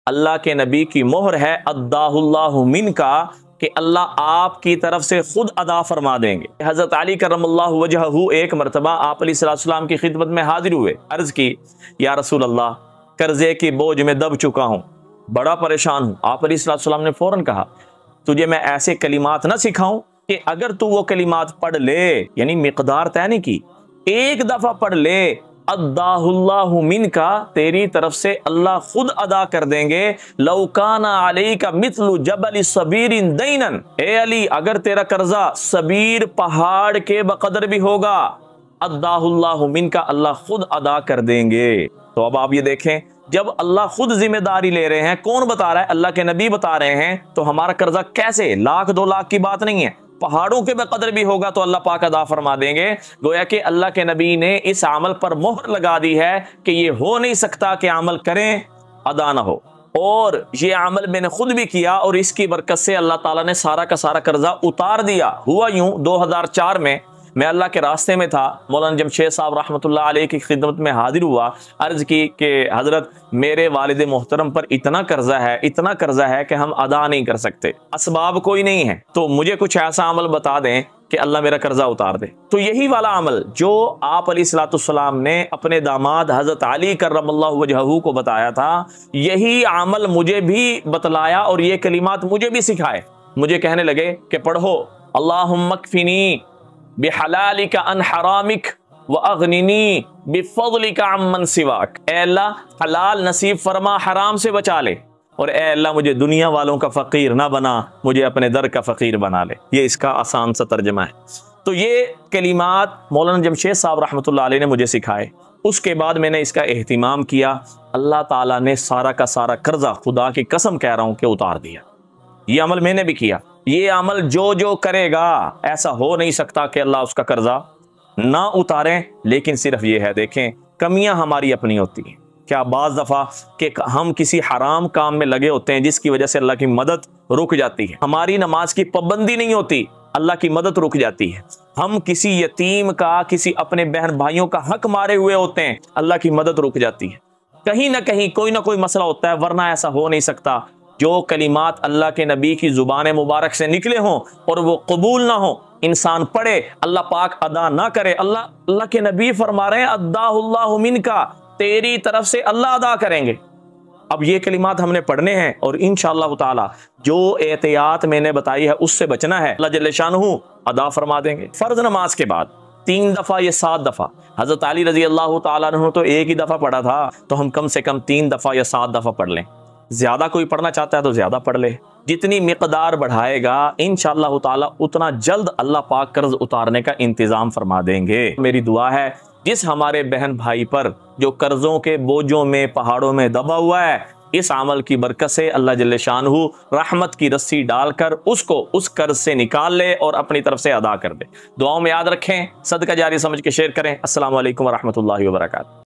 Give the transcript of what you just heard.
اللہ کے نبی کی مہر ہے اداہ اللہ منکا کہ اللہ آپ کی طرف سے خود ادا فرما دیں گے۔ حضرت علی کرم اللہ وجہہ ایک مرتبہ آپ علیہ السلام کی خدمت میں حاضر ہوئے، عرض کی یا رسول اللہ قرضے کی بوجھ میں دب چکا ہوں، بڑا پریشان ہوں۔ آپ علیہ السلام نے فوراً کہا تجھے میں ایسے کلمات نہ سکھاؤں کہ اگر تو وہ کلمات پڑھ لے، یعنی مقدار طے نہیں کی، ایک دفعہ پڑھ لے اداہ اللہ منکا تیری طرف سے اللہ خود ادا کر دیں گے۔ لو کان علیک مثل جبل صبیر دینا، اے علی اگر تیرا قرضہ صبیر پہاڑ کے بقدر بھی ہوگا اداہ اللہ منکا اللہ خود ادا کر دیں گے۔ تو اب آپ یہ دیکھیں جب اللہ خود ذمہ داری لے رہے ہیں، کون بتا رہا ہے؟ اللہ کے نبی بتا رہے ہیں، تو ہمارا قرضہ کیسے 1,00,000 2,00,000 کی بات نہیں ہے، پہاڑوں کے بقدر بھی ہوگا تو اللہ پاک ادا فرما دیں گے۔ گویا کہ اللہ کے نبی نے اس عمل پر مہر لگا دی ہے کہ یہ ہو نہیں سکتا کہ عمل کریں ادا نہ ہو، اور یہ عمل میں نے خود بھی کیا اور اس کی برکت سے اللہ تعالیٰ نے سارا کا سارا قرضہ اتار دیا۔ ہوا یوں 2004 میں اللہ کے راستے میں تھا، مولانا جمشید صاحب رحمۃ اللہ علیہ کی خدمت میں حاضر ہوا، عرض کی کہ حضرت میرے والد محترم پر اتنا قرضہ ہے کہ ہم ادا نہیں کر سکتے، اسباب کوئی نہیں ہے، تو مجھے کچھ ایسا عمل بتا دیں کہ اللہ میرا قرضہ اتار دے۔ تو یہی والا عمل جو آپ علیہ الصلوۃ والسلام نے اپنے داماد حضرت علی کرم اللہ وجہہ کو بتایا تھا، یہی عمل مجھے بھی بتلایا اور یہ کلمات مجھے بھی سکھائے۔ مجھے کہنے لگے کہ پڑھو اللہم اکفنی بحلالک عن حرامک واغننی بفضلک عمن سواک، اے اللہ حلال نصیب فرما، حرام سے بچا لے، اور اے اللہ مجھے دنیا والوں کا فقیر نہ بنا، مجھے اپنے در کا فقیر بنا لے۔ یہ اس کا آسان سا ترجمہ ہے۔ تو یہ کلمات مولانا جمشید صاحب رحمۃ اللہ علیہ نے مجھے سکھائے، اس کے بعد میں نے اس کا اہتمام کیا، اللہ تعالیٰ نے سارا کا سارا قرضہ خدا کی قسم کہہ رہا ہوں کہ اتار دیا۔ یہ عمل میں نے بھی کیا، یہ عمل جو کرے گا ایسا ہو نہیں سکتا کہ اللہ اس کا قرضہ نہ اتاریں، لیکن صرف یہ ہے دیکھیں کمیاں ہماری اپنی ہوتی ہیں، کیا بعض دفعہ کہ ہم کسی حرام کام میں لگے ہوتے ہیں جس کی وجہ سے اللہ کی مدد رک جاتی ہے، ہماری نماز کی پابندی نہیں ہوتی، اللہ کی مدد رک جاتی ہے، ہم کسی یتیم کا کسی اپنے بہن بھائیوں کا حق مارے ہوئے ہوتے ہیں، اللہ کی مدد رک جاتی ہے، کہیں نہ کہیں کوئی نہ کوئی مسئلہ ہوتا ہے، ورنہ ایسا ہو نہیں سکتا جو کلمات اللہ کے نبی کی زبان مبارک سے نکلے ہوں اور وہ قبول نہ ہوں، انسان پڑھے اللہ پاک ادا نہ کرے۔ اللہ کے نبی فرما رہے ہیں اداہ اللہ منکا تیری طرف سے اللہ ادا کریں گے۔ اب یہ کلمات ہم نے پڑھنے ہیں اور انشاءاللہ تعالی جو احتیاط میں نے بتائی ہے اس سے بچنا ہے، اللہ جل شانہ ادا فرما دیں گے۔ فرض نماز کے بعد 3 دفعہ یا 7 دفعہ، حضرت علی رضی اللہ تعالیٰ عنہ تو ایک ہی دفعہ پڑھا تھا، تو ہم کم سے کم 3 دفعہ یا 7 دفعہ پڑھ لیں، زیادہ کوئی پڑھنا چاہتا ہے تو زیادہ پڑھ لے، جتنی مقدار بڑھائے گا انشاءاللہ تعالی اتنا جلد اللہ پاک قرض اتارنے کا انتظام فرما دیں گے۔ میری دعا ہے جس ہمارے بہن بھائی پر جو قرضوں کے بوجھوں میں پہاڑوں میں دبا ہوا ہے، اس عمل کی برکت سے اللہ جل شانہ رحمت کی رسی ڈال کر اس کو اس قرض سے نکال لے اور اپنی طرف سے ادا کر دے۔ دعاؤں میں یاد رکھیں، صدقہ جاری سمجھ کے شیئر کریں۔ السلام علیکم ورحمۃ اللہ وبرکاتہ۔